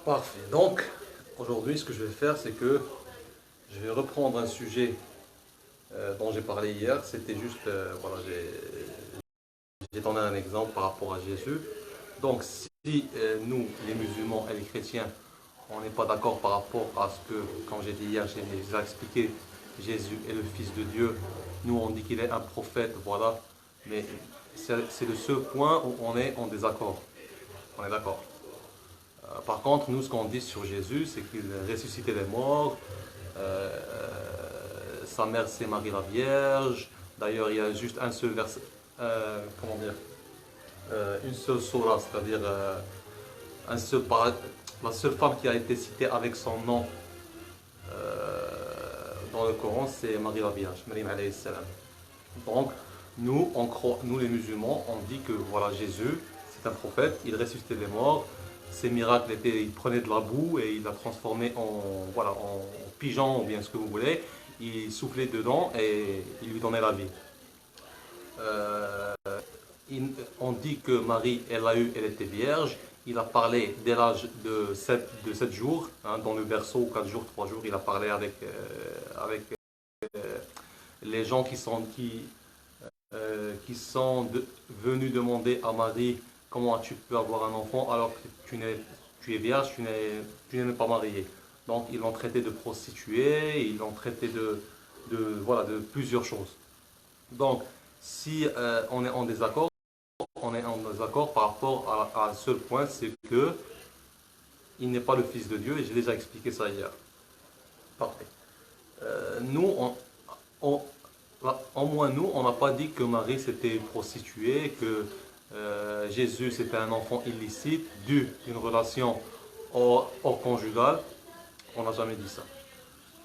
Parfait. Donc, aujourd'hui, ce que je vais faire, c'est que je vais reprendre un sujet dont j'ai parlé hier. C'était juste, voilà, j'ai donné un exemple par rapport à Jésus. Donc, si nous, les musulmans et les chrétiens, on n'est pas d'accord par rapport à ce que, comme j'ai dit hier, j'ai déjà expliqué, Jésus est le Fils de Dieu. Nous, on dit qu'il est un prophète, voilà. Mais c'est le seul point où on est en désaccord. On est d'accord. Par contre, nous, ce qu'on dit sur Jésus, c'est qu'il ressuscitait les morts. Sa mère, c'est Marie la Vierge. D'ailleurs, il y a juste un seul verset, comment dire, une seule sourate, c'est-à-dire un seul la seule femme qui a été citée avec son nom dans le Coran, c'est Marie la Vierge, Maryam alayhi salam. Donc, nous, on croit, nous les musulmans, on dit que voilà, Jésus, c'est un prophète, il ressuscitait les morts. Ses miracles étaient, il prenait de la boue et il la transformait en, voilà, en pigeon ou bien ce que vous voulez. Il soufflait dedans et il lui donnait la vie. Euh, on dit que Marie, elle était vierge. Il a parlé dès l'âge de 7 jours, hein, dans le berceau, 4 jours, 3 jours, il a parlé avec les gens qui sont venus demander à Marie comment tu peux avoir un enfant alors que tu es vierge, tu n'es même pas mariée. Donc ils l'ont traité de prostituée, ils l'ont traité voilà, de plusieurs choses. Donc si on est en désaccord par rapport à un seul point, c'est que il n'est pas le Fils de Dieu et j'ai déjà expliqué ça hier. Parfait. Nous, on, au moins nous, on n'a pas dit que Marie s'était prostituée, que Jésus c'était un enfant illicite dû d'une relation hors conjugale. On n'a jamais dit ça.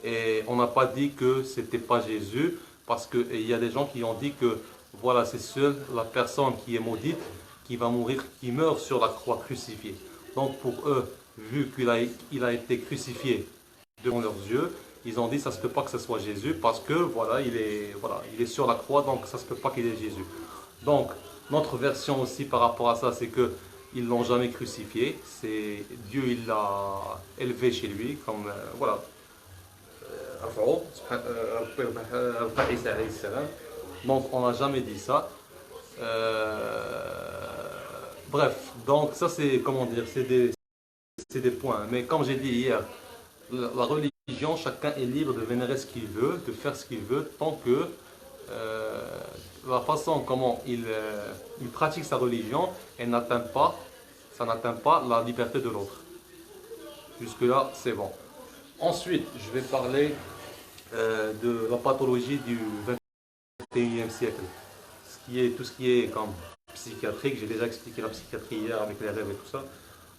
Et on n'a pas dit que c'était pas Jésus, parce qu'il y a des gens qui ont dit que voilà, c'est seule la personne qui est maudite qui va mourir, qui meurt sur la croix crucifiée. Donc pour eux, vu il a été crucifié devant leurs yeux, ils ont dit ça se peut pas que ce soit Jésus parce que voilà, il est sur la croix, donc ça se peut pas qu'il est Jésus. Donc notre version aussi par rapport à ça, c'est que ils l'ont jamais crucifié, c'est Dieu il l'a élevé chez lui comme voilà. Donc on n'a jamais dit ça. Bref, donc ça c'est comment dire, c'est des points. Mais comme j'ai dit hier, la religion, chacun est libre de vénérer ce qu'il veut, de faire ce qu'il veut, tant que euh, la façon comment il pratique sa religion, ça n'atteint pas la liberté de l'autre. Jusque-là, c'est bon. Ensuite, je vais parler de la pathologie du 21e siècle. Tout ce qui est comme psychiatrique, j'ai déjà expliqué la psychiatrie hier avec les rêves et tout ça.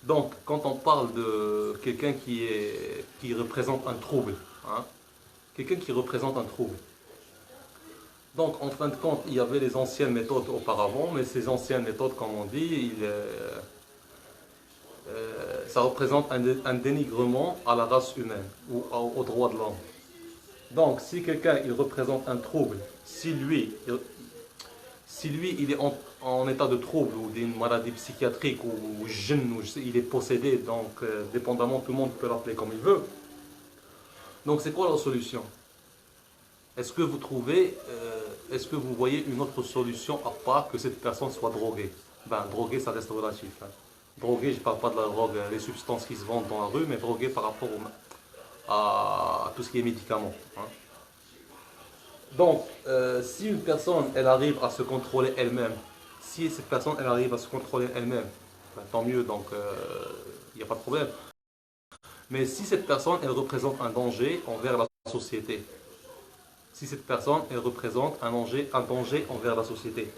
Donc, quand on parle de quelqu'un qui représente un trouble, hein, quelqu'un qui représente un trouble. Donc, en fin de compte, il y avait les anciennes méthodes auparavant, mais ces anciennes méthodes, comme on dit, ça représente un dénigrement à la race humaine ou aux droits de l'homme. Donc, si quelqu'un il représente un trouble, si lui il est en état de trouble ou d'une maladie psychiatrique ou jeune, ou il est possédé, donc dépendamment, tout le monde peut l'appeler comme il veut. Donc, c'est quoi la solution? Est-ce que vous voyez une autre solution à part que cette personne soit droguée? Ben, droguée, ça reste relatif, hein. Drogué, je ne parle pas de la drogue, les substances qui se vendent dans la rue, mais drogué par rapport à tout ce qui est médicaments, hein. Donc, si une personne, elle arrive à se contrôler elle-même, si cette personne, elle arrive à se contrôler elle-même, ben, tant mieux, donc il n'y a pas de problème. Mais si cette personne, elle représente un danger envers la société, si cette personne, elle représente un danger envers la société,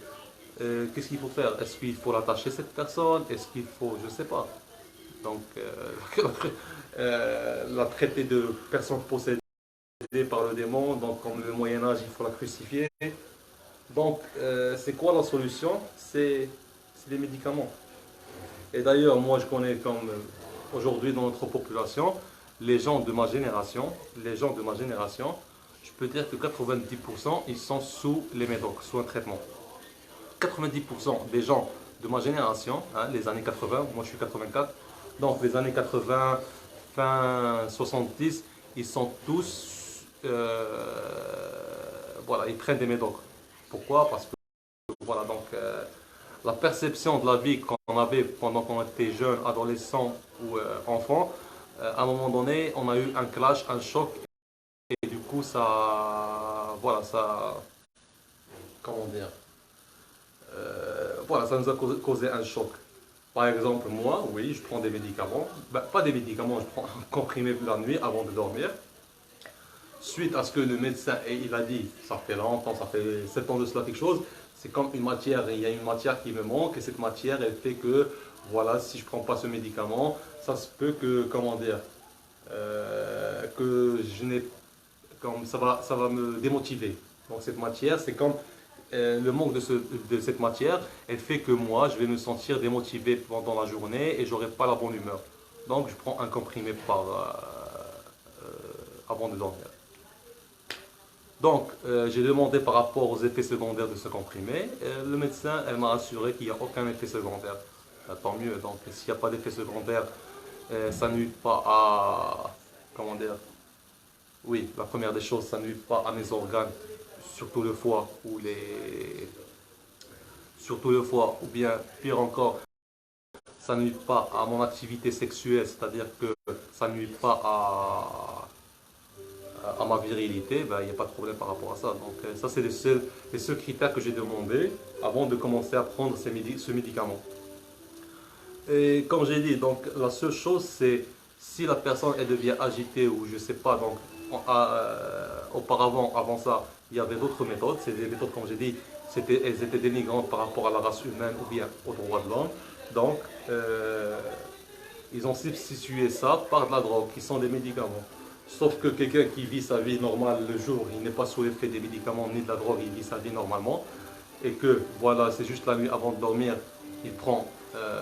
qu'est-ce qu'il faut faire? Est-ce qu'il faut l'attacher cette personne? Est-ce qu'il faut, je ne sais pas. Donc, la traiter de personne possédée par le démon, donc comme le Moyen Âge, il faut la crucifier. Donc, c'est quoi la solution? C'est les médicaments. Et d'ailleurs, moi, je connais comme aujourd'hui dans notre population, les gens de ma génération, je peux dire que 90% ils sont sous les médocs, sous un traitement. 90% des gens de ma génération, hein, les années 80, moi je suis 84, donc les années 80, fin 70, ils sont tous, voilà, ils prennent des médocs. Pourquoi? Parce que, voilà, donc, la perception de la vie qu'on avait pendant qu'on était jeune, adolescent ou enfant, à un moment donné, on a eu un clash, un choc, et du coup, ça, voilà, ça, comment dire, voilà, ça nous a causé un choc. Par exemple, moi, oui, je prends des médicaments, ben, pas des médicaments, je prends un comprimé la nuit avant de dormir. Suite à ce que le médecin, et il a dit, ça fait longtemps, ça fait 7 ans de cela quelque chose, c'est comme une matière, il y a une matière qui me manque, et cette matière, elle fait que, voilà, si je ne prends pas ce médicament, ça se peut que, comment dire, que je n'ai, comme ça va me démotiver. Donc cette matière, c'est comme le manque de cette matière, elle fait que moi, je vais me sentir démotivé pendant la journée et j'aurai pas la bonne humeur. Donc je prends un comprimé avant de dormir. Donc, j'ai demandé par rapport aux effets secondaires de ce comprimé. Le médecin, elle m'a assuré qu'il n'y a aucun effet secondaire. Tant mieux. Donc, s'il n'y a pas d'effet secondaire, ça nuit pas à... Comment dire? Oui, la première des choses, ça nuit pas à mes organes, surtout le foie ou les... Surtout le foie, ou bien pire encore, ça nuit pas à mon activité sexuelle, c'est-à-dire que ça nuit pas à ma virilité, ben, il n'y a pas de problème par rapport à ça. Donc ça, c'est les seuls critères que j'ai demandé avant de commencer à prendre ce médicament. Et comme j'ai dit, donc la seule chose, c'est si la personne elle devient agitée ou je sais pas, donc auparavant, avant ça, il y avait d'autres méthodes. C'est des méthodes, comme j'ai dit, elles étaient dénigrantes par rapport à la race humaine ou bien aux droits de l'homme. Donc, ils ont substitué ça par de la drogue, qui sont des médicaments. Sauf que quelqu'un qui vit sa vie normale le jour, il n'est pas sous l'effet des médicaments ni de la drogue, il vit sa vie normalement. Et que, voilà, c'est juste la nuit avant de dormir, il prend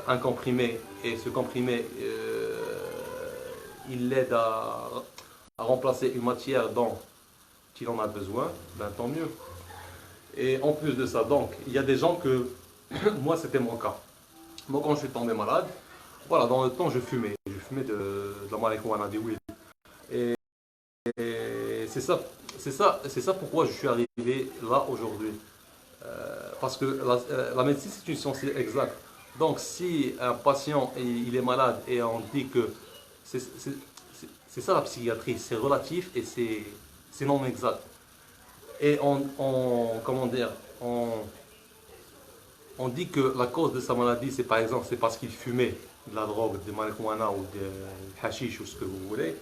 un comprimé et ce comprimé, il l'aide à remplacer une matière dont il en a besoin, ben tant mieux. Et en plus de ça, donc, il y a des gens que, moi c'était mon cas. Moi quand je suis tombé malade, voilà, dans le temps je fumais. Je fumais de la marijuana, du weed. Et, et c'est ça pourquoi je suis arrivé là aujourd'hui. Parce que la médecine c'est une science exacte. Donc si un patient il est malade et on dit que c'est ça la psychiatrie, c'est relatif et c'est non exact. Et comment dire, on dit que la cause de sa maladie, c'est par exemple, c'est parce qu'il fumait de la drogue, de marijuana ou de hashish ou ce que vous voulez.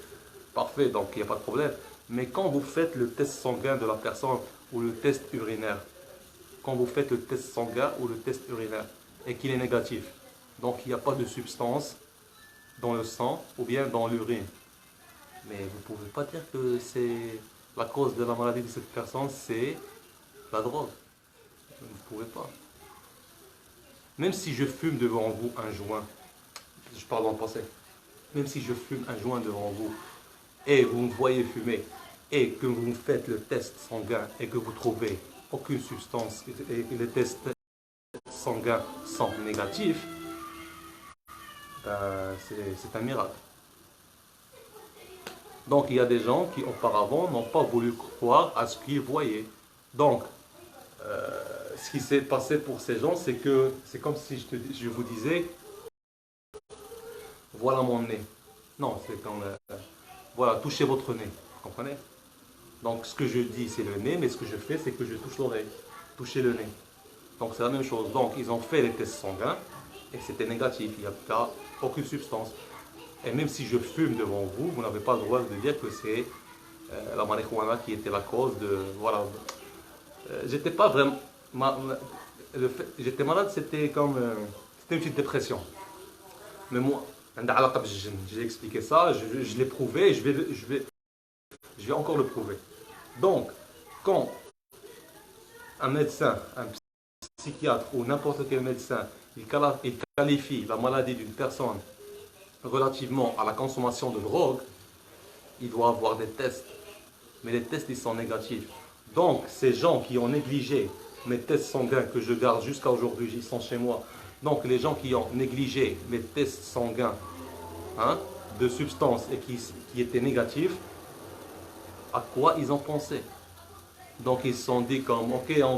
Parfait, donc il n'y a pas de problème. Mais quand vous faites le test sanguin de la personne ou le test urinaire, quand vous faites le test sanguin ou le test urinaire et qu'il est négatif, donc il n'y a pas de substance dans le sang ou bien dans l'urine. Mais vous ne pouvez pas dire que c'est la cause de la maladie de cette personne, c'est la drogue. Vous ne pouvez pas. Même si je fume devant vous un joint, je parle en passé, même si je fume un joint devant vous et vous me voyez fumer et que vous me faites le test sanguin et que vous trouvez aucune substance et que les tests sanguins sont négatifs, ben, c'est un miracle. Donc il y a des gens qui auparavant n'ont pas voulu croire à ce qu'ils voyaient. Donc ce qui s'est passé pour ces gens, c'est que c'est comme si je vous disais, voilà mon nez. Non, c'est comme, voilà, touchez votre nez. Vous comprenez? Donc ce que je dis, c'est le nez, mais ce que je fais, c'est que je touche l'oreille. Toucher le nez. Donc c'est la même chose. Donc ils ont fait les tests sanguins et c'était négatif. Il n'y a aucune substance. Et même si je fume devant vous, vous n'avez pas le droit de dire que c'est la marijuana qui était la cause de... Voilà. J'étais pas vraiment... J'étais malade, c'était comme... c'était une petite dépression. Mais moi, j'ai expliqué ça, je l'ai prouvé et je vais encore le prouver. Donc, quand un médecin, un psychiatre ou n'importe quel médecin, il qualifie la maladie d'une personne relativement à la consommation de drogue, il doit avoir des tests. Mais les tests, ils sont négatifs. Donc, ces gens qui ont négligé mes tests sanguins que je garde jusqu'à aujourd'hui, ils sont chez moi, Donc les gens qui ont négligé les tests sanguins, hein, de substances et qui étaient négatifs, à quoi ils ont pensé? Donc ils se sont dit comme, ok, on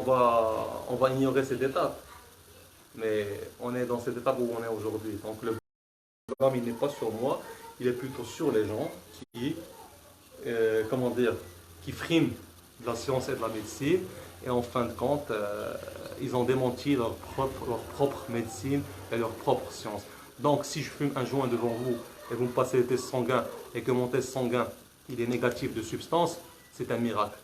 va ignorer cette étape. Mais on est dans cette étape où on est aujourd'hui. Donc le blâme, il n'est pas sur moi, il est plutôt sur les gens qui, comment dire, qui friment de la science et de la médecine. Et en fin de compte, ils ont démenti leur propre médecine et leur propre science. Donc si je fume un joint devant vous et vous me passez le test sanguin et que mon test sanguin il est négatif de substance, c'est un miracle.